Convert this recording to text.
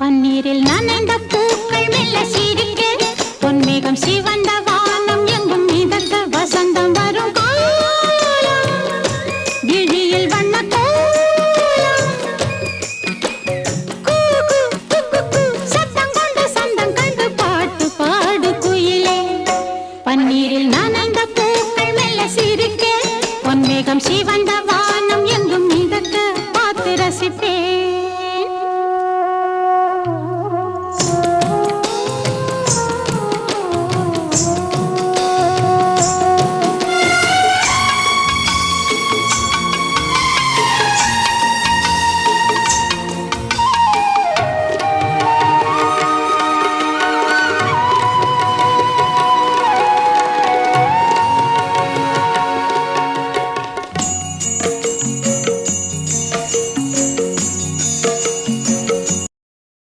பன்னீரில் நனைந்த பூக்கள் மெல்ல சிரிக்க பொன்மேகம் சிவந்த வானம் எங்கும் மிதக்க வசந்தம் வரும்